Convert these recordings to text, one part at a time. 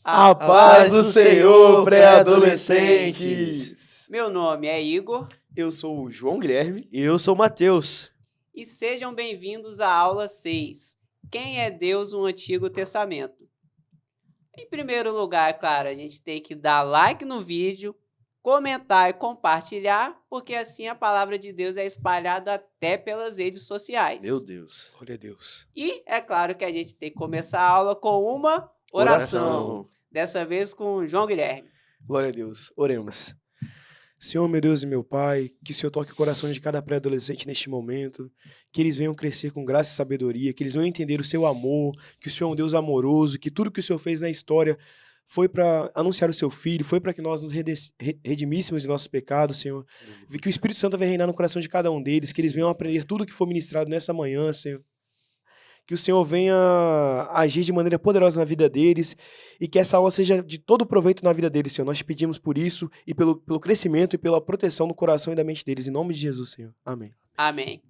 A paz do Senhor, pré-adolescentes! Meu nome é Igor. Eu sou o João Guilherme. E eu sou o Matheus. E sejam bem-vindos à aula 6. Quem é Deus no Antigo Testamento? Em primeiro lugar, claro, a gente tem que dar like no vídeo, comentar e compartilhar, porque assim a palavra de Deus é espalhada até pelas redes sociais. Meu Deus. Glória a Deus. E é claro que a gente tem que começar a aula com uma oração. Dessa vez com o João Guilherme. Glória a Deus. Oremos. Senhor, meu Deus e meu Pai, que o Senhor toque o coração de cada pré-adolescente neste momento, que eles venham crescer com graça e sabedoria, que eles venham entender o seu amor, que o Senhor é um Deus amoroso, que tudo que o Senhor fez na história foi para anunciar o seu Filho, foi para que nós nos redimíssemos de nossos pecados, Senhor. Que o Espírito Santo venha reinar no coração de cada um deles, que eles venham aprender tudo que for ministrado nessa manhã, Senhor. Que o Senhor venha agir de maneira poderosa na vida deles e que essa aula seja de todo proveito na vida deles, Senhor. Nós te pedimos por isso e pelo crescimento e pela proteção do coração e da mente deles. Em nome de Jesus, Senhor. Amém. Amém.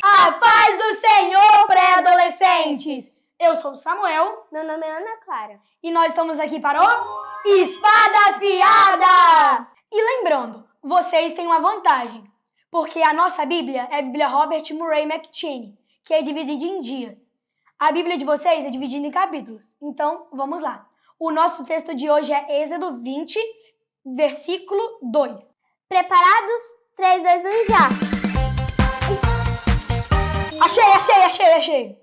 A paz do Senhor, pré-adolescentes! Eu sou o Samuel. Meu nome é Ana Clara. E nós estamos aqui para o Espada Afiada! E lembrando, vocês têm uma vantagem. Porque a nossa Bíblia é a Bíblia Robert Murray McCheyne, que é dividida em dias. A Bíblia de vocês é dividida em capítulos. Então, vamos lá. O nosso texto de hoje é Êxodo 20, versículo 2. Preparados? 3, 2, 1 já! Achei!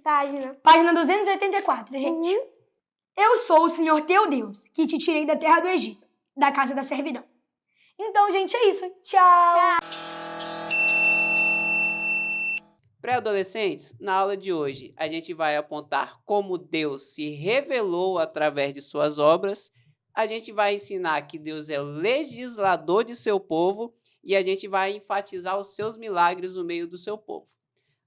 Página. Página 284, gente. Eu sou o Senhor teu Deus, que te tirei da terra do Egito, da casa da servidão. Então, gente, é isso. Tchau! Pré-adolescentes, na aula de hoje, a gente vai apontar como Deus se revelou através de suas obras, a gente vai ensinar que Deus é o legislador de seu povo e a gente vai enfatizar os seus milagres no meio do seu povo.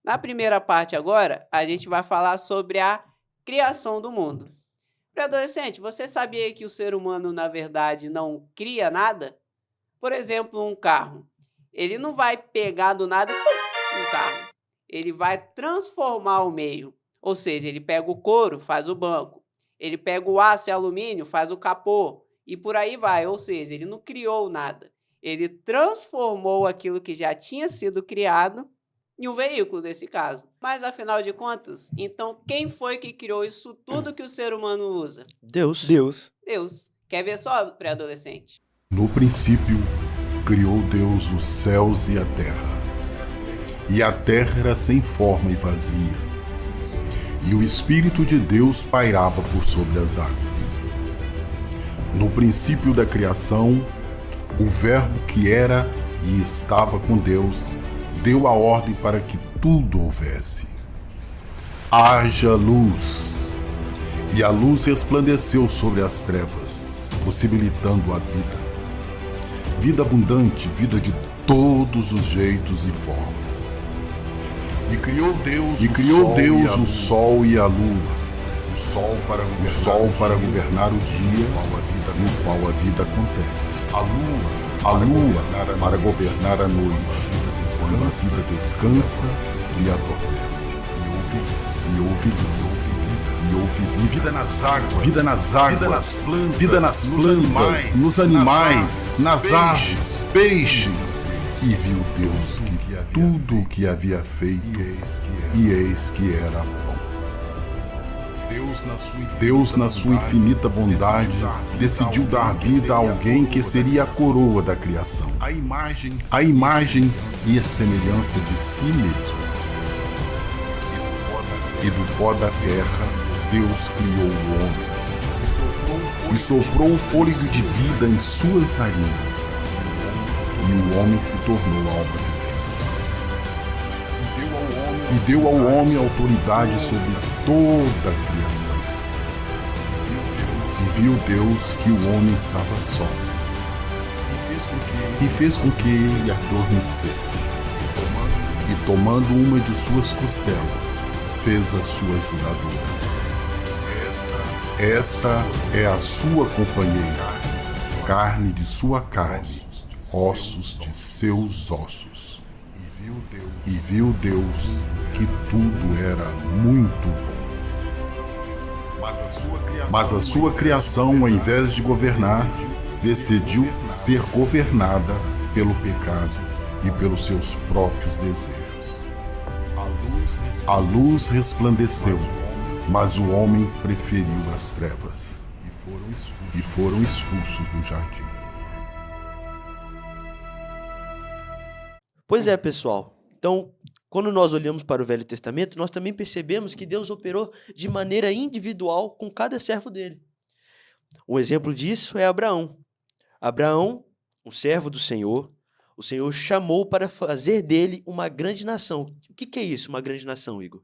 Na primeira parte agora, a gente vai falar sobre a criação do mundo. Pré-adolescente, você sabia que o ser humano, na verdade, não cria nada? Por exemplo, um carro. Ele não vai pegar do nada um carro. Ele vai transformar o meio. Ou seja, ele pega o couro, faz o banco. Ele pega o aço e alumínio, faz o capô. E por aí vai. Ou seja, ele não criou nada. Ele transformou aquilo que já tinha sido criado em um veículo, nesse caso. Mas, afinal de contas, então quem foi que criou isso tudo que o ser humano usa? Deus. Quer ver só, pré-adolescente? No princípio, criou Deus os céus e a terra. E a terra era sem forma e vazia. E o Espírito de Deus pairava por sobre as águas. No princípio da criação, o Verbo que era e estava com Deus, deu a ordem para que tudo houvesse. Haja luz! E a luz resplandeceu sobre as trevas, possibilitando a vida. Vida abundante, vida de todos os jeitos e formas. E criou Deus o sol e a lua. O sol para governar o dia no qual a vida acontece. A lua para governar a noite, quando a vida descansa e adormece. E houve vida nas águas, vida nas plantas, nos animais, nas aves, peixes. E viu Deus que tudo o que havia feito, e eis que era bom. Deus, na sua infinita bondade, decidiu dar vida a alguém que seria a coroa da criação, a imagem e a semelhança de si mesmo. E do pó da terra, Deus criou o homem, e soprou o fôlego de vida em suas narinas, e o homem se tornou alma vivente. E deu ao homem autoridade sobre toda a criação. E viu Deus que o homem estava só, e fez com que ele adormecesse. E tomando uma de suas costelas, fez a sua ajudadora. Esta é a sua companheira, carne de sua carne, ossos de seus ossos. E viu Deus que tudo era muito bom. Mas a sua criação, ao invés de governar, decidiu ser governada pelo pecado e pelos seus próprios desejos. A luz resplandeceu, mas o homem preferiu as trevas e foram expulsos do jardim. Pois é, pessoal. Então, quando nós olhamos para o Velho Testamento, nós também percebemos que Deus operou de maneira individual com cada servo dele. Um exemplo disso é Abraão. Abraão, um servo do Senhor, o Senhor chamou para fazer dele uma grande nação. O que é isso, uma grande nação, Igor?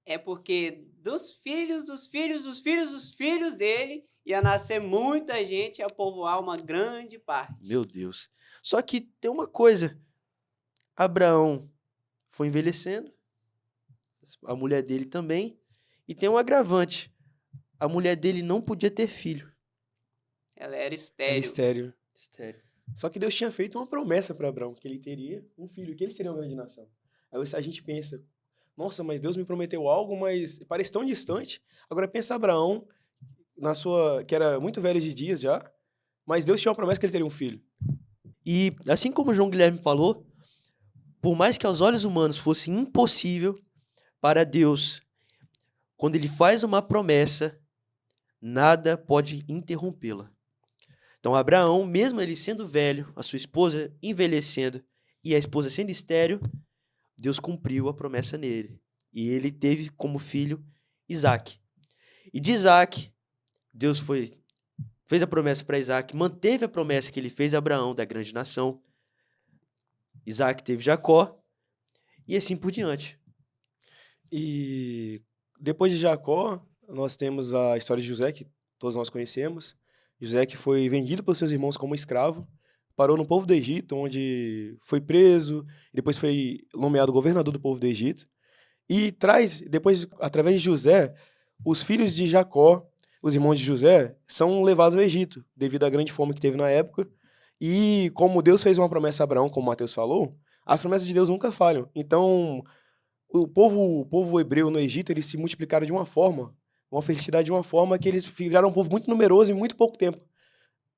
É porque dos filhos, dos filhos, dos filhos, dos filhos dele, ia nascer muita gente e ia povoar uma grande parte. Meu Deus. Só que tem uma coisa. Abraão foi envelhecendo, a mulher dele também, e tem um agravante. A mulher dele não podia ter filho. Ela era Era estéril. estéril. Estéril. Só que Deus tinha feito uma promessa para Abraão, que ele teria um filho, que eles seriam uma grande nação. Aí a gente pensa, nossa, mas Deus me prometeu algo, mas parece tão distante. Agora pensa Abraão, que era muito velho de dias já, mas Deus tinha uma promessa que ele teria um filho. E assim como o João Guilherme falou, por mais que aos olhos humanos fosse impossível, para Deus, quando ele faz uma promessa, nada pode interrompê-la. Então Abraão, mesmo ele sendo velho, a sua esposa envelhecendo e a esposa sendo estéril, Deus cumpriu a promessa nele. E ele teve como filho Isaque. E de Isaque, Deus fez a promessa para Isaque, manteve a promessa que ele fez a Abraão da grande nação. Isaque teve Jacó e assim por diante. E depois de Jacó, nós temos a história de José, que todos nós conhecemos. José que foi vendido pelos seus irmãos como escravo, parou no povo do Egito, onde foi preso, depois foi nomeado governador do povo do Egito. E depois, através de José, os filhos de Jacó, os irmãos de José, são levados ao Egito, devido à grande fome que teve na época. E como Deus fez uma promessa a Abraão, como o Mateus falou, as promessas de Deus nunca falham. Então, o povo hebreu no Egito, eles se multiplicaram de uma forma, uma fertilidade de uma forma que eles viraram um povo muito numeroso em muito pouco tempo.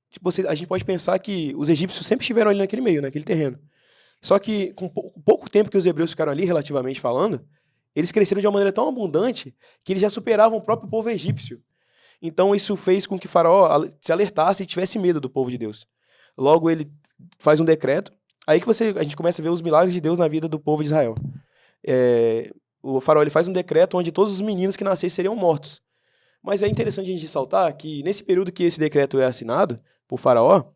Tipo, a gente pode pensar que os egípcios sempre estiveram ali naquele meio, naquele terreno. Só que com pouco tempo que os hebreus ficaram ali, relativamente falando, eles cresceram de uma maneira tão abundante que eles já superavam o próprio povo egípcio. Então isso fez com que Faraó se alertasse e tivesse medo do povo de Deus. Logo ele faz um decreto, aí que a gente começa a ver os milagres de Deus na vida do povo de Israel. O Faraó ele faz um decreto onde todos os meninos que nascessem seriam mortos. Mas é interessante a gente ressaltar que nesse período que esse decreto é assinado por Faraó,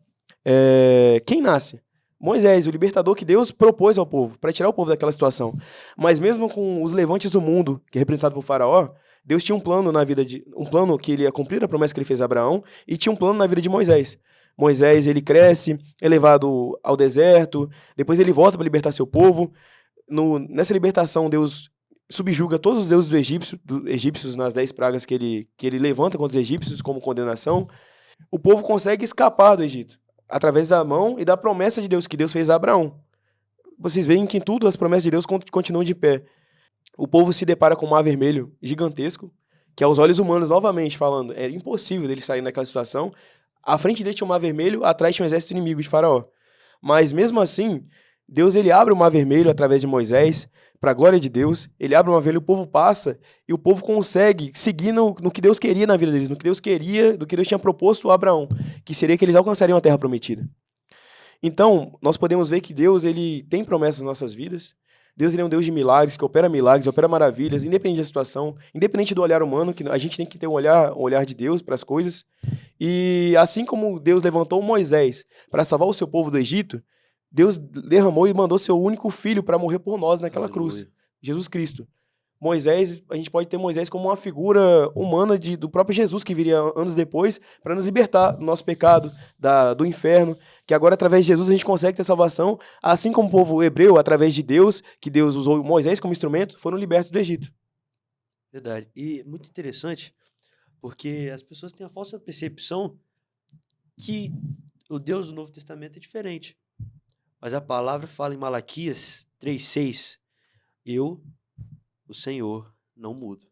quem nasce? Moisés, o libertador que Deus propôs ao povo, para tirar o povo daquela situação. Mas mesmo com os levantes do mundo, que é representado por Faraó, Deus tinha um plano na vida um plano que ele ia cumprir a promessa que ele fez a Abraão, e tinha um plano na vida de Moisés. Moisés, ele cresce, é levado ao deserto, depois ele volta para libertar seu povo. Nessa libertação, Deus subjuga todos os deuses dos egípcios nas 10 pragas que ele levanta contra os egípcios como condenação. O povo consegue escapar do Egito, através da mão e da promessa de Deus que Deus fez a Abraão. Vocês veem que em tudo as promessas de Deus continuam de pé. O povo se depara com um mar vermelho gigantesco, que aos olhos humanos, novamente falando, era impossível dele sair daquela situação. À frente dele tinha um mar vermelho, atrás tinha um exército inimigo de Faraó. Mas mesmo assim, Deus ele abre o mar vermelho através de Moisés, para a glória de Deus. Ele abre o mar vermelho, o povo passa, e o povo consegue seguir no que Deus queria na vida deles, no que Deus queria, do que Deus tinha proposto a Abraão, que seria que eles alcançariam a terra prometida. Então, nós podemos ver que Deus ele tem promessas nas nossas vidas. Deus ele é um Deus de milagres, que opera maravilhas, independente da situação, independente do olhar humano, que a gente tem que ter um olhar de Deus para as coisas. E assim como Deus levantou Moisés para salvar o seu povo do Egito, Deus derramou e mandou seu único filho para morrer por nós naquela cruz, Jesus Cristo. Moisés, a gente pode ter Moisés como uma figura humana do próprio Jesus, que viria anos depois, para nos libertar do nosso pecado, do inferno, que agora através de Jesus a gente consegue ter salvação, assim como o povo hebreu, através de Deus, que Deus usou Moisés como instrumento, foram libertos do Egito. Verdade. E muito interessante, porque as pessoas têm a falsa percepção que o Deus do Novo Testamento é diferente. Mas a palavra fala em Malaquias 3:6, eu, o Senhor, não mudo.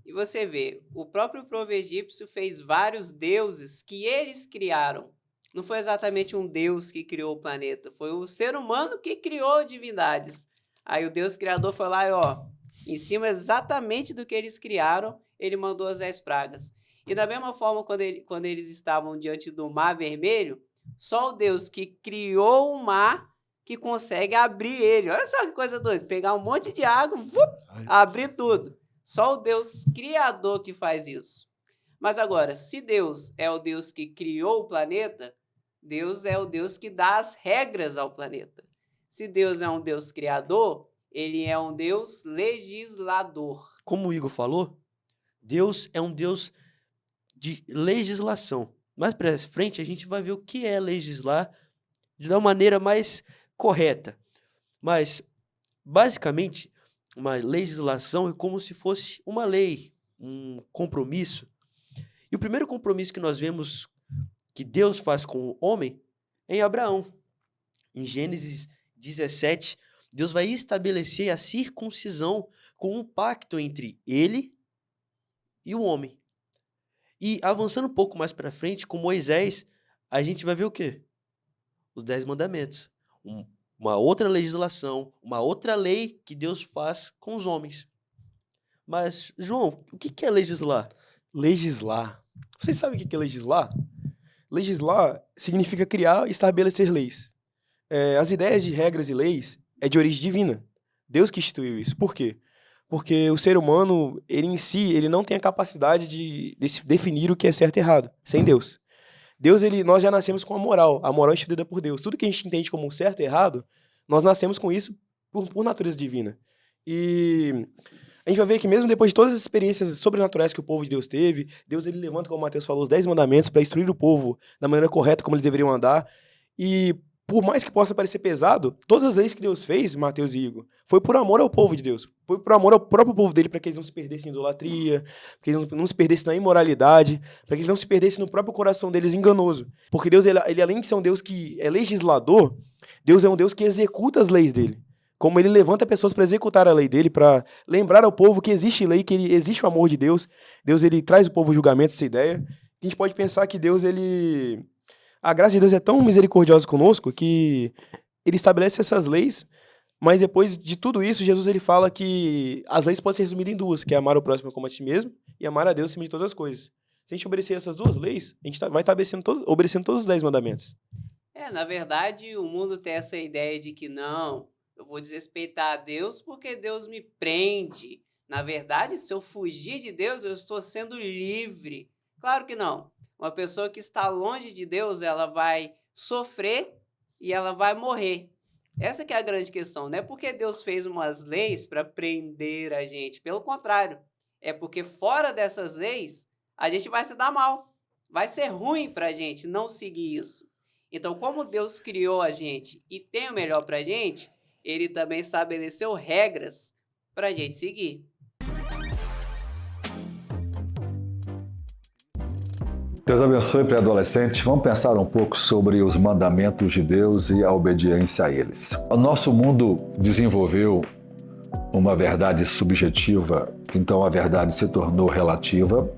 E você vê, o próprio povo egípcio fez vários deuses que eles criaram. Não foi exatamente um deus que criou o planeta, foi o ser humano que criou divindades. Aí o Deus Criador foi lá e, ó, em cima exatamente do que eles criaram, ele mandou as 10 pragas. E da mesma forma, quando eles estavam diante do Mar Vermelho, só o Deus que criou o mar que consegue abrir ele. Olha só que coisa doida, pegar um monte de água, abrir tudo. Só o Deus Criador que faz isso. Mas agora, se Deus é o Deus que criou o planeta, Deus é o Deus que dá as regras ao planeta. Se Deus é um Deus criador, ele é um Deus legislador. Como o Igor falou, Deus é um Deus de legislação. Mais para frente, a gente vai ver o que é legislar de uma maneira mais correta. Mas, basicamente, uma legislação é como se fosse uma lei, um compromisso. E o primeiro compromisso que nós vemos que Deus faz com o homem é em Abraão. Em Gênesis 17, Deus vai estabelecer a circuncisão com um pacto entre ele e o homem. E avançando um pouco mais para frente, com Moisés, a gente vai ver o quê? Os 10 mandamentos. Uma outra legislação, uma outra lei que Deus faz com os homens. Mas, João, o que é legislar? Legislar. Vocês sabem o que é legislar? Legislar significa criar e estabelecer leis. As ideias de regras e leis é de origem divina. Deus que instituiu isso. Por quê? Porque o ser humano, ele em si, ele não tem a capacidade de definir o que é certo e errado, sem Deus. Deus, nós já nascemos com a moral é instituída por Deus. Tudo que a gente entende como certo e errado, nós nascemos com isso por natureza divina. E a gente vai ver que mesmo depois de todas as experiências sobrenaturais que o povo de Deus teve, Deus ele levanta, como o Mateus falou, os 10 mandamentos para instruir o povo da maneira correta, como eles deveriam andar. E por mais que possa parecer pesado, todas as leis que Deus fez, Mateus e Igor, foi por amor ao povo de Deus. Foi por amor ao próprio povo dele, para que eles não se perdessem em idolatria, para que eles não se perdessem na imoralidade, para que eles não se perdessem no próprio coração deles enganoso. Porque Deus, ele além de ser um Deus que é legislador, Deus é um Deus que executa as leis dele. Como ele levanta pessoas para executar a lei dele, para lembrar ao povo que existe lei, que existe o amor de Deus. Deus, ele traz o povo ao julgamento, essa ideia. A gente pode pensar que Deus, a graça de Deus é tão misericordiosa conosco que ele estabelece essas leis, mas depois de tudo isso, Jesus ele fala que as leis podem ser resumidas em duas, que é amar o próximo como a ti mesmo e amar a Deus acima de todas as coisas. Se a gente obedecer essas duas leis, a gente vai estar obedecendo todos os 10 mandamentos. Na verdade, o mundo tem essa ideia de que não, eu vou desrespeitar a Deus porque Deus me prende. Na verdade, se eu fugir de Deus, eu estou sendo livre. Claro que não. Uma pessoa que está longe de Deus, ela vai sofrer e ela vai morrer. Essa que é a grande questão. Não é porque Deus fez umas leis para prender a gente. Pelo contrário, é porque fora dessas leis, a gente vai se dar mal. Vai ser ruim para a gente não seguir isso. Então, como Deus criou a gente e tem o melhor para a gente, ele também estabeleceu regras para a gente seguir. Deus abençoe, pré-adolescente. Vamos pensar um pouco sobre os mandamentos de Deus e a obediência a eles. O nosso mundo desenvolveu uma verdade subjetiva, então a verdade se tornou relativa.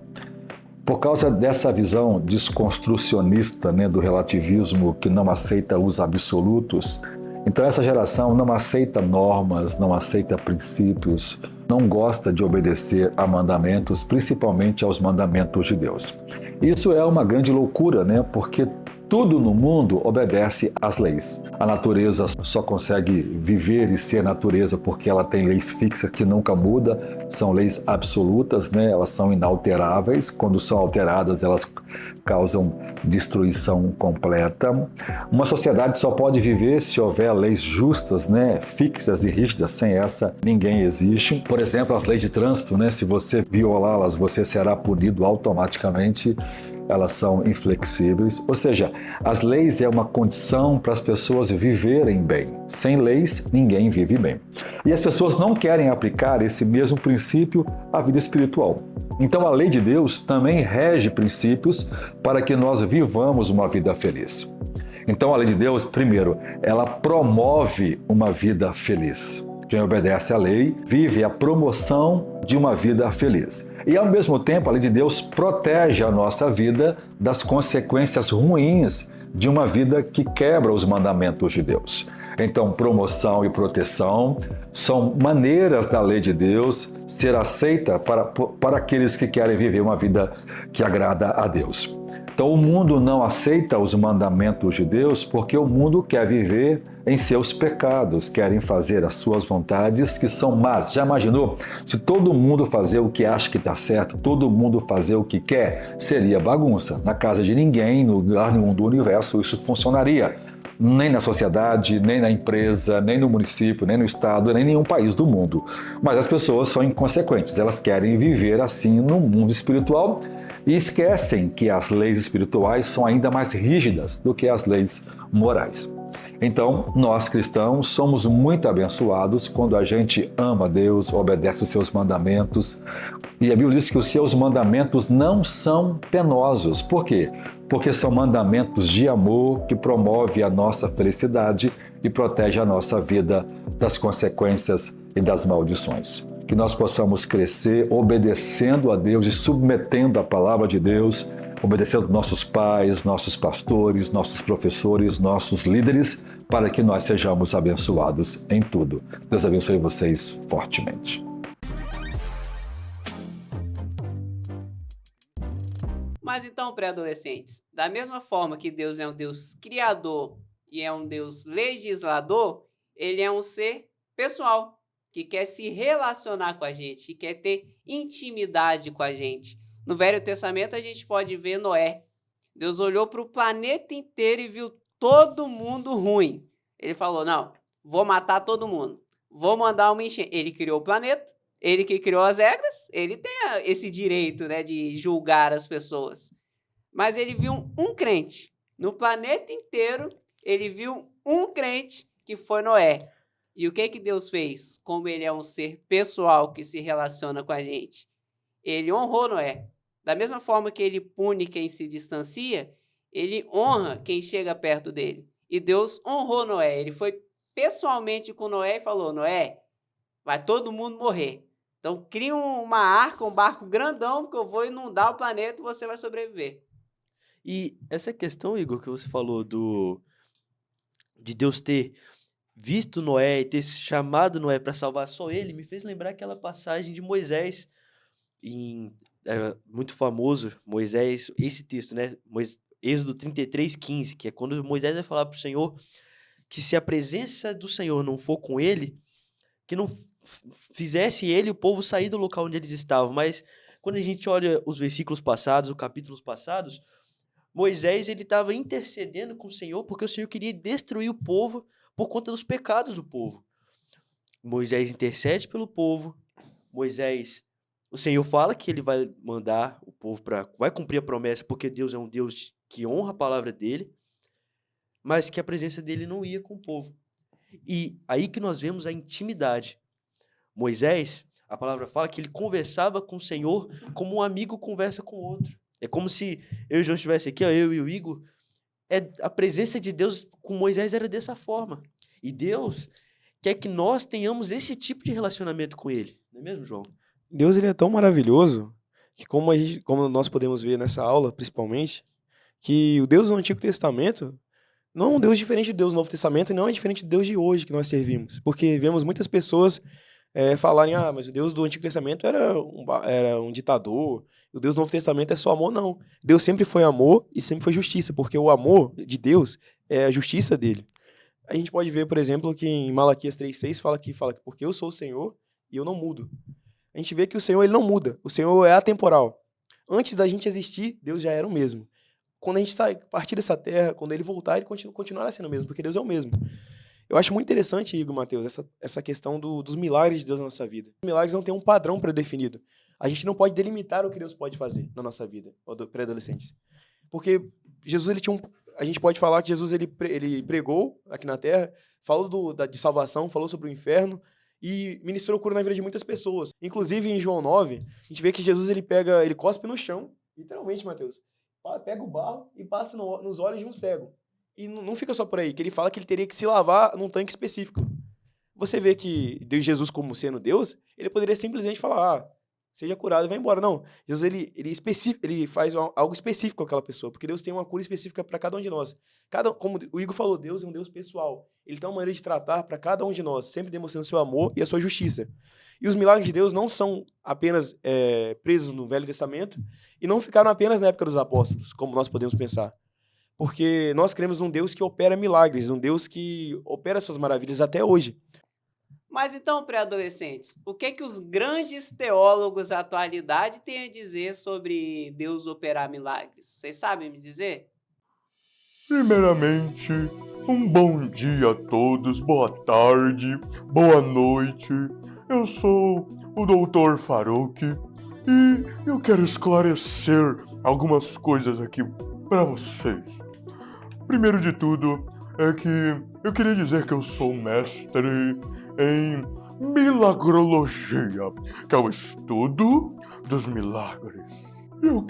Por causa dessa visão desconstrucionista, do relativismo que não aceita os absolutos, então essa geração não aceita normas, não aceita princípios, não gosta de obedecer a mandamentos, principalmente aos mandamentos de Deus. Isso é uma grande loucura, porque tudo no mundo obedece às leis. A natureza só consegue viver e ser natureza porque ela tem leis fixas que nunca mudam, são leis absolutas, elas são inalteráveis. Quando são alteradas, elas causam destruição completa. Uma sociedade só pode viver se houver leis justas, fixas e rígidas. Sem essa, ninguém existe. Por exemplo, as leis de trânsito, se você violá-las, você será punido automaticamente. Elas são inflexíveis, ou seja, as leis é uma condição para as pessoas viverem bem. Sem leis, ninguém vive bem. E as pessoas não querem aplicar esse mesmo princípio à vida espiritual. Então a lei de Deus também rege princípios para que nós vivamos uma vida feliz. Então a lei de Deus, primeiro, ela promove uma vida feliz. Quem obedece à lei vive a promoção de uma vida feliz. E ao mesmo tempo, a lei de Deus protege a nossa vida das consequências ruins de uma vida que quebra os mandamentos de Deus. Então, promoção e proteção são maneiras da lei de Deus ser aceita para aqueles que querem viver uma vida que agrada a Deus. Então, o mundo não aceita os mandamentos de Deus porque o mundo quer viver em seus pecados, querem fazer as suas vontades que são más. Já imaginou? Se todo mundo fazer o que acha que está certo, todo mundo fazer o que quer, seria bagunça. Na casa de ninguém, no lugar nenhum do universo, isso funcionaria. Nem na sociedade, nem na empresa, nem no município, nem no estado, nem em nenhum país do mundo. Mas as pessoas são inconsequentes, elas querem viver assim no mundo espiritual e esquecem que as leis espirituais são ainda mais rígidas do que as leis morais. Então, nós cristãos somos muito abençoados quando a gente ama Deus, obedece os seus mandamentos. E a Bíblia diz que os seus mandamentos não são penosos. Por quê? Porque são mandamentos de amor que promovem a nossa felicidade e protege a nossa vida das consequências e das maldições. Que nós possamos crescer obedecendo a Deus e submetendo a palavra de Deus, obedecendo nossos pais, nossos pastores, nossos professores, nossos líderes, para que nós sejamos abençoados em tudo. Deus abençoe vocês fortemente. Mas então, pré-adolescentes, da mesma forma que Deus é um Deus criador e é um Deus legislador, ele é um ser pessoal, que quer se relacionar com a gente, que quer ter intimidade com a gente. No Velho Testamento, a gente pode ver Noé. Deus olhou para o planeta inteiro e viu todo mundo ruim. Ele falou, não, vou matar todo mundo. Vou mandar uma enchente. Ele criou o planeta, ele que criou as regras, ele tem esse direito, né, de julgar as pessoas. Mas ele viu um crente. No planeta inteiro, ele viu um crente que foi Noé. E o que Deus fez? Como ele é um ser pessoal que se relaciona com a gente, ele honrou Noé. Da mesma forma que ele pune quem se distancia, ele honra quem chega perto dele. E Deus honrou Noé. Ele foi pessoalmente com Noé e falou, Noé, vai todo mundo morrer. Então cria uma arca, um barco grandão, porque eu vou inundar o planeta e você vai sobreviver. E essa questão, Igor, que você falou de Deus ter visto Noé e ter chamado Noé para salvar só ele, me fez lembrar aquela passagem de Moisés, muito famoso, Moisés, esse texto, né? Êxodo 33:15, que é quando Moisés vai falar para o Senhor que se a presença do Senhor não for com ele, que não fizesse ele e o povo sair do local onde eles estavam. Mas quando a gente olha os versículos passados, os capítulos passados, Moisés ele estava intercedendo com o Senhor porque o Senhor queria destruir o povo por conta dos pecados do povo. Moisés intercede pelo povo. O Senhor fala que ele vai mandar o povo vai cumprir a promessa, porque Deus é um Deus que honra a palavra dele, mas que a presença dele não ia com o povo. E aí que nós vemos a intimidade. Moisés, a palavra fala que ele conversava com o Senhor como um amigo conversa com o outro. É como se eu e o João estivesse aqui, eu e o Igor. A presença de Deus com Moisés era dessa forma. E Deus quer que nós tenhamos esse tipo de relacionamento com ele. Não é mesmo, João? Deus ele é tão maravilhoso que como nós podemos ver nessa aula, principalmente, que o Deus do Antigo Testamento não é um Deus diferente do Deus do Novo Testamento e não é diferente do Deus de hoje que nós servimos. Porque vemos muitas pessoas falarem, mas o Deus do Antigo Testamento era um ditador, o Deus do Novo Testamento é só amor. Não. Deus sempre foi amor e sempre foi justiça, porque o amor de Deus é a justiça dele. A gente pode ver, por exemplo, que em Malaquias 3:6 fala que porque eu sou o Senhor e eu não mudo. A gente vê que o Senhor ele não muda, o Senhor é atemporal. Antes da gente existir, Deus já era o mesmo. Quando a gente partir dessa terra, quando ele voltar, ele continuará sendo o mesmo, porque Deus é o mesmo. Eu acho muito interessante, Igor, Mateus, essa questão dos milagres de Deus na nossa vida. Os milagres não têm um padrão pré-definido. A gente não pode delimitar o que Deus pode fazer na nossa vida, pré-adolescentes. Porque Jesus, a gente pode falar que Jesus ele pregou aqui na terra, falou de salvação, falou sobre o inferno e ministrou cura na vida de muitas pessoas. Inclusive, em João 9, a gente vê que Jesus ele cospe no chão, literalmente, Mateus, pega o barro e passa nos olhos de um cego. E não fica só por aí, que ele fala que ele teria que se lavar num tanque específico. Você vê que Jesus, como sendo Deus, ele poderia simplesmente falar, seja curado e vai embora. Não, Jesus ele faz algo específico com aquela pessoa, porque Deus tem uma cura específica para cada um de nós. Como o Igor falou, Deus é um Deus pessoal. Ele tem uma maneira de tratar para cada um de nós, sempre demonstrando seu amor e a sua justiça. E os milagres de Deus não são apenas presos no Velho Testamento e não ficaram apenas na época dos apóstolos, como nós podemos pensar. Porque nós cremos num Deus que opera milagres, um Deus que opera suas maravilhas até hoje. Mas então, pré-adolescentes, o que os grandes teólogos da atualidade têm a dizer sobre Deus operar milagres? Vocês sabem me dizer? Primeiramente, um bom dia a todos, boa tarde, boa noite. Eu sou o Dr. Farouk e eu quero esclarecer algumas coisas aqui para vocês. Primeiro de tudo é que eu queria dizer que eu sou mestre em milagrologia, que é o estudo dos milagres. Eu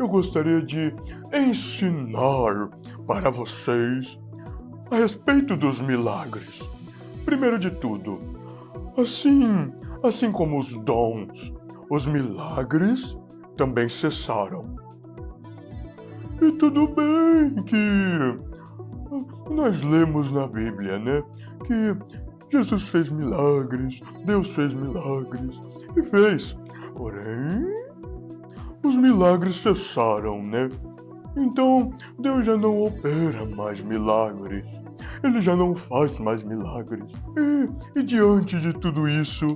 gostaria de ensinar para vocês a respeito dos milagres. Primeiro de tudo, assim como os dons, os milagres também cessaram. E tudo bem que nós lemos na Bíblia, né? Que Jesus fez milagres, Deus fez milagres e fez. Porém, os milagres cessaram, né? Então, Deus já não opera mais milagres. Ele já não faz mais milagres. E diante de tudo isso,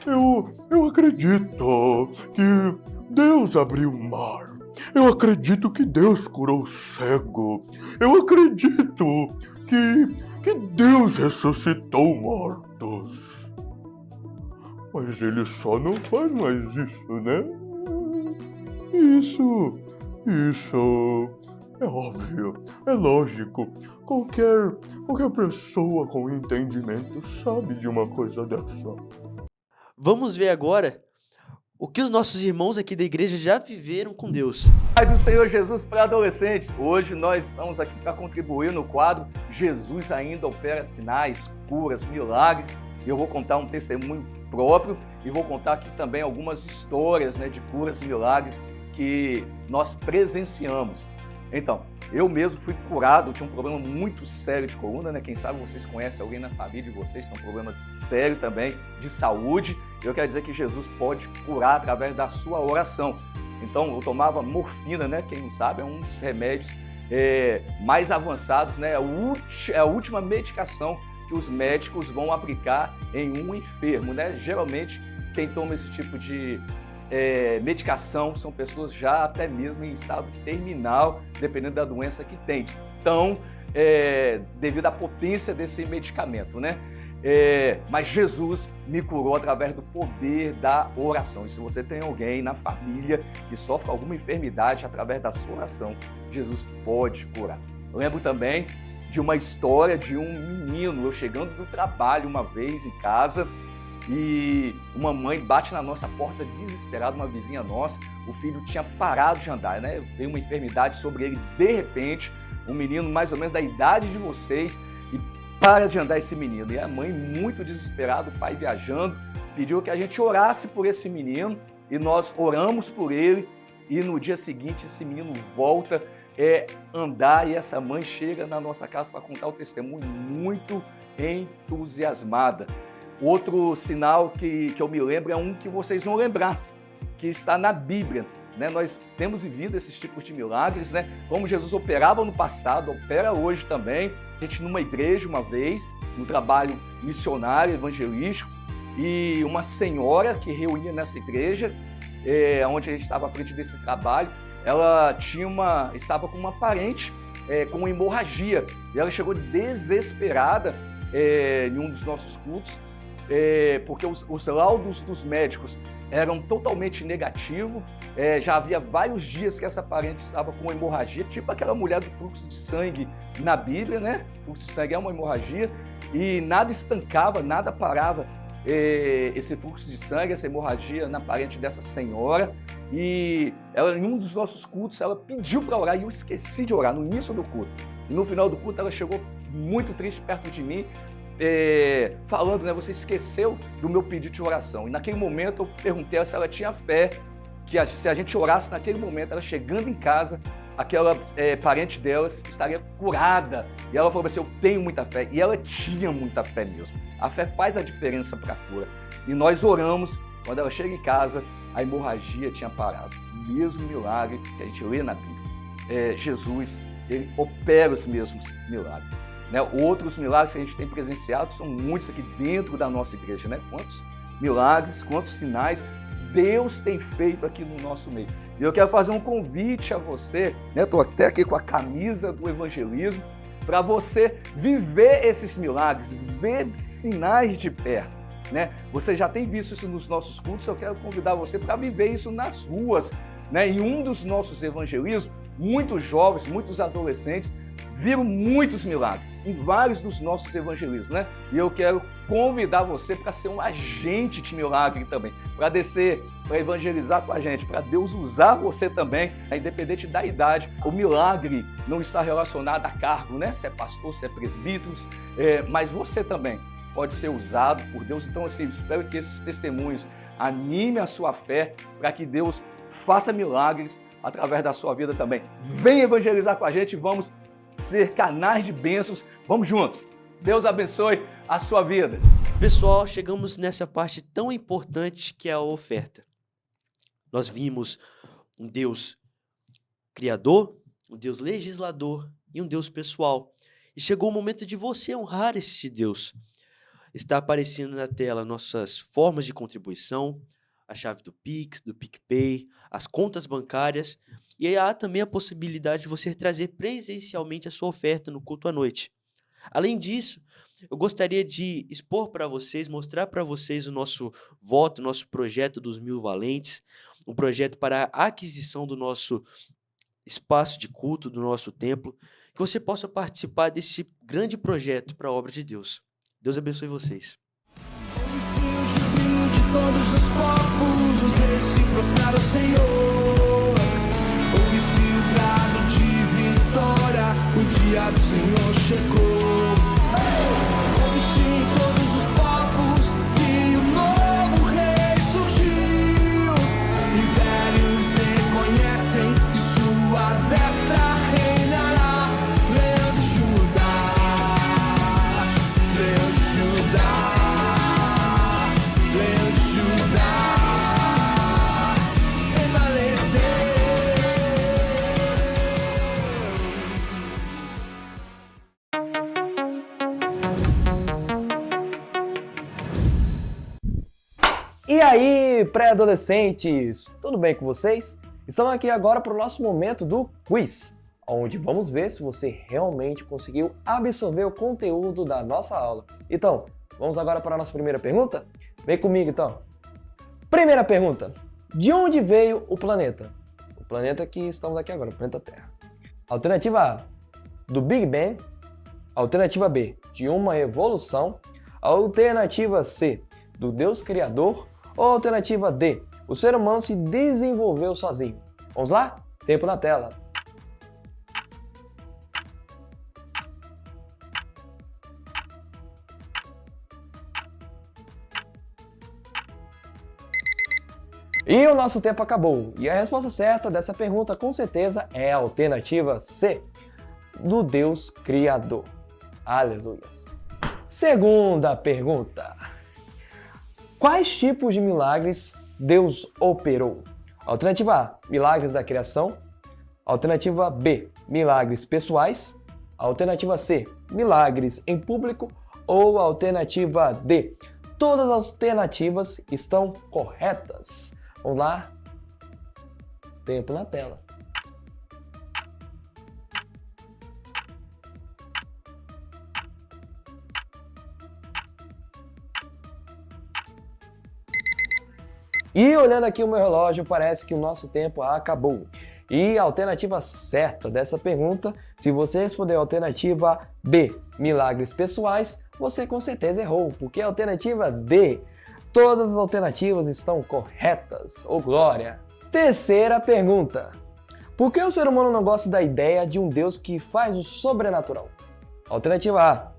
eu acredito que Deus abriu o mar. Eu acredito que Deus curou o cego. Eu acredito que Deus ressuscitou mortos. Mas ele só não faz mais isso, né? Isso é óbvio, é lógico. Qualquer pessoa com entendimento sabe de uma coisa dessa. Vamos ver agora o que os nossos irmãos aqui da igreja já viveram com Deus. Pai do Senhor Jesus para adolescentes. Hoje nós estamos aqui para contribuir no quadro Jesus ainda opera sinais, curas, milagres. Eu vou contar um testemunho próprio e vou contar aqui também algumas histórias, né, de curas e milagres que nós presenciamos. Então, eu mesmo fui curado, eu tinha um problema muito sério de coluna, né? Quem sabe vocês conhecem alguém na família de vocês que tem um problema sério também de saúde. Eu quero dizer que Jesus pode curar através da sua oração. Então, eu tomava morfina, né? Quem não sabe, é um dos remédios mais avançados, né? É a última medicação que os médicos vão aplicar em um enfermo, né? Geralmente, quem toma esse tipo de medicação são pessoas já até mesmo em estado terminal, dependendo da doença que tem. Então, devido à potência desse medicamento, né? Mas Jesus me curou através do poder da oração. E se você tem alguém na família que sofre alguma enfermidade, através da sua oração, Jesus pode curar. Lembro também de uma história de um menino, eu chegando do trabalho uma vez em casa, e uma mãe bate na nossa porta desesperada, uma vizinha nossa, o filho tinha parado de andar, né? Veio uma enfermidade sobre ele, de repente, um menino mais ou menos da idade de vocês, e para de andar esse menino. E a mãe, muito desesperada, o pai viajando, pediu que a gente orasse por esse menino, e nós oramos por ele, e no dia seguinte esse menino volta a andar, e essa mãe chega na nossa casa para contar o testemunho muito entusiasmada. Outro sinal que eu me lembro é um que vocês vão lembrar, que está na Bíblia, né? Nós temos vivido esses tipos de milagres, né? Como Jesus operava no passado, opera hoje também. A gente numa igreja uma vez, no trabalho missionário, evangelístico, e uma senhora que reunia nessa igreja, onde a gente estava à frente desse trabalho, ela estava com uma parente com uma hemorragia, e ela chegou desesperada em um dos nossos cultos, porque os laudos dos médicos eram totalmente negativos, já havia vários dias que essa parente estava com hemorragia, tipo aquela mulher do fluxo de sangue na Bíblia, né? O fluxo de sangue é uma hemorragia, e nada estancava, nada parava esse fluxo de sangue, essa hemorragia na parente dessa senhora, e ela, em um dos nossos cultos, ela pediu para orar, e eu esqueci de orar no início do culto. E no final do culto ela chegou muito triste perto de mim, falando, né? Você esqueceu do meu pedido de oração. E naquele momento eu perguntei a ela se ela tinha fé, que se a gente orasse naquele momento, ela chegando em casa, aquela parente delas estaria curada. E ela falou assim, eu tenho muita fé. E ela tinha muita fé mesmo. A fé faz a diferença para a cura. E nós oramos, quando ela chega em casa, a hemorragia tinha parado. O mesmo milagre que a gente lê na Bíblia. Jesus, ele opera os mesmos milagres. Né? Outros milagres que a gente tem presenciado são muitos aqui dentro da nossa igreja. Né? Quantos milagres, quantos sinais Deus tem feito aqui no nosso meio. E eu quero fazer um convite a você, né? Estou até aqui com a camisa do evangelismo, para você viver esses milagres, ver sinais de perto. Né? Você já tem visto isso nos nossos cultos, eu quero convidar você para viver isso nas ruas. Né? Em um dos nossos evangelismos, muitos jovens, muitos adolescentes viram muitos milagres em vários dos nossos evangelismos, né? E eu quero convidar você para ser um agente de milagre também, para descer, para evangelizar com a gente, para Deus usar você também, independente da idade. O milagre não está relacionado a cargo, né? Se é pastor, se é presbítero, mas você também pode ser usado por Deus. Então, assim, espero que esses testemunhos animem a sua fé para que Deus faça milagres através da sua vida também. Vem evangelizar com a gente, vamos ser canais de bênçãos. Vamos juntos. Deus abençoe a sua vida. Pessoal, chegamos nessa parte tão importante que é a oferta. Nós vimos um Deus criador, um Deus legislador e um Deus pessoal. E chegou o momento de você honrar esse Deus. Está aparecendo na tela nossas formas de contribuição, a chave do Pix, do PicPay, as contas bancárias. E aí há também a possibilidade de você trazer presencialmente a sua oferta no culto à noite. Além disso, eu gostaria de expor para vocês, mostrar para vocês o nosso voto, o nosso projeto dos 1000 valentes, um projeto para a aquisição do nosso espaço de culto, do nosso templo, que você possa participar desse grande projeto para a obra de Deus. Deus abençoe vocês. Todos os povos, os reis se prostraram ao Senhor. Ouve-se o brado de vitória, o dia do Senhor chegou. Ouve-se em todos os povos que o novo rei surgiu. Impérios reconhecem e sua destra reinará. Leão de Judá, Leão de Judá. E aí, pré-adolescentes, tudo bem com vocês? Estamos aqui agora para o nosso momento do quiz, onde vamos ver se você realmente conseguiu absorver o conteúdo da nossa aula. Então, vamos agora para a nossa primeira pergunta? Vem comigo então. Primeira pergunta: de onde veio o planeta? O planeta que estamos aqui agora, o planeta Terra. Alternativa A, do Big Bang. Alternativa B, de uma evolução. Alternativa C, do Deus Criador. Ou alternativa D, o ser humano se desenvolveu sozinho. Vamos lá? Tempo na tela. E o nosso tempo acabou. E a resposta certa dessa pergunta, com certeza, é a alternativa C, do Deus Criador. Aleluia. Segunda pergunta: quais tipos de milagres Deus operou? Alternativa A, milagres da criação. Alternativa B, milagres pessoais. Alternativa C, milagres em público. Ou alternativa D, todas as alternativas estão corretas. Vamos lá? Tempo na tela. E olhando aqui o meu relógio, parece que o nosso tempo acabou. E a alternativa certa dessa pergunta, se você responder a alternativa B, milagres pessoais, você com certeza errou, porque a alternativa D, todas as alternativas estão corretas. Ô glória! Terceira pergunta: por que o ser humano não gosta da ideia de um Deus que faz o sobrenatural? Alternativa A,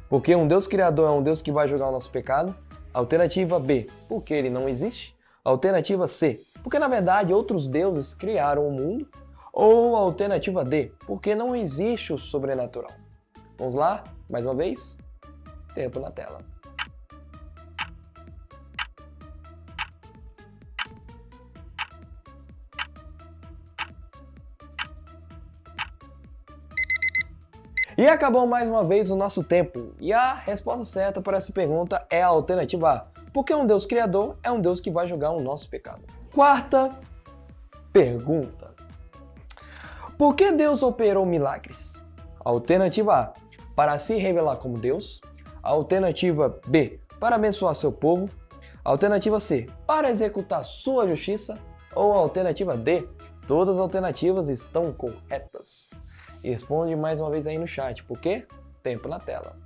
Porque um Deus criador é um Deus que vai julgar o nosso pecado. Alternativa B, porque ele não existe. Alternativa C, porque na verdade outros deuses criaram o mundo. Ou alternativa D, porque não existe o sobrenatural. Vamos lá, mais uma vez? Tempo na tela. E acabou mais uma vez o nosso tempo. E a resposta certa para essa pergunta é a alternativa A. Porque um Deus criador é um Deus que vai julgar o nosso pecado. Quarta pergunta. Por que Deus operou milagres? Alternativa A. Para se revelar como Deus. Alternativa B. Para abençoar seu povo. Alternativa C. Para executar sua justiça. Ou alternativa D. Todas as alternativas estão corretas. E responde mais uma vez aí no chat, por quê? Tempo na tela.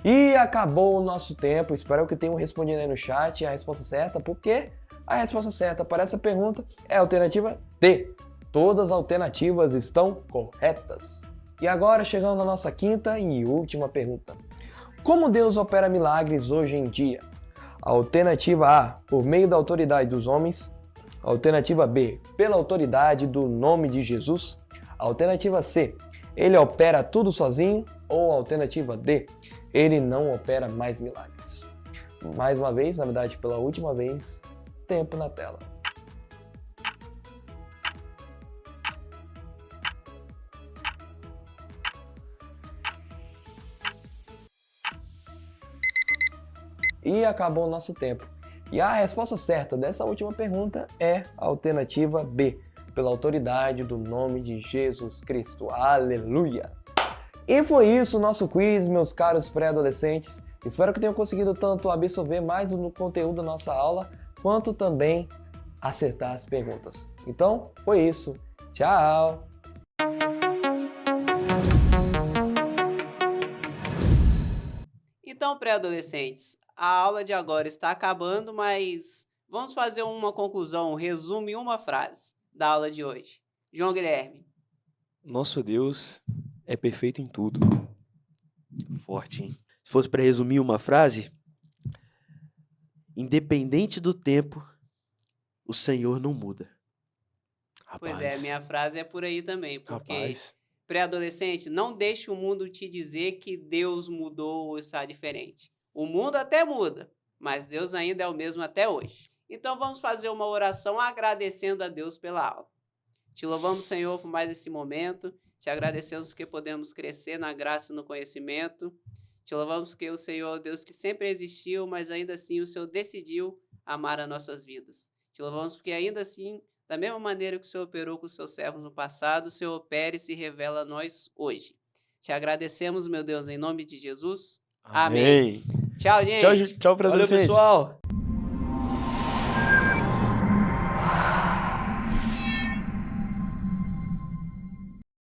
E acabou o nosso tempo, espero que tenham respondido aí no chat a resposta certa, porque a resposta certa para essa pergunta é a alternativa D. Todas as alternativas estão corretas. E agora chegando à nossa quinta e última pergunta. Como Deus opera milagres hoje em dia? Alternativa A, por meio da autoridade dos homens. Alternativa B, pela autoridade do nome de Jesus. Alternativa C, ele opera tudo sozinho. Ou alternativa D, ele não opera mais milagres. Mais uma vez, na verdade pela última vez, tempo na tela. E acabou o nosso tempo. E a resposta certa dessa última pergunta é a alternativa B, pela autoridade do nome de Jesus Cristo. Aleluia! E foi isso o nosso quiz, meus caros pré-adolescentes. Espero que tenham conseguido tanto absorver mais do conteúdo da nossa aula, quanto também acertar as perguntas. Então, foi isso. Tchau! Então, pré-adolescentes, a aula de agora está acabando, mas vamos fazer uma conclusão, um resumo em uma frase da aula de hoje. João Guilherme. Nosso Deus é perfeito em tudo. Forte, hein? Se fosse para resumir uma frase, independente do tempo, o Senhor não muda. Pois é, minha frase é por aí também, porque Rapaz, pré-adolescente, não deixe o mundo te dizer que Deus mudou ou está diferente. O mundo até muda, mas Deus ainda é o mesmo até hoje. Então vamos fazer uma oração agradecendo a Deus pela aula. Te louvamos, Senhor, por mais esse momento. Te agradecemos porque podemos crescer na graça e no conhecimento. Te louvamos porque o Senhor é o Deus que sempre existiu, mas ainda assim o Senhor decidiu amar as nossas vidas. Te louvamos porque ainda assim, da mesma maneira que o Senhor operou com os seus servos no passado, o Senhor opera e se revela a nós hoje. Te agradecemos, meu Deus, em nome de Jesus. Amém. Tchau, gente. Tchau, Valeu, pré-adolescentes. pessoal!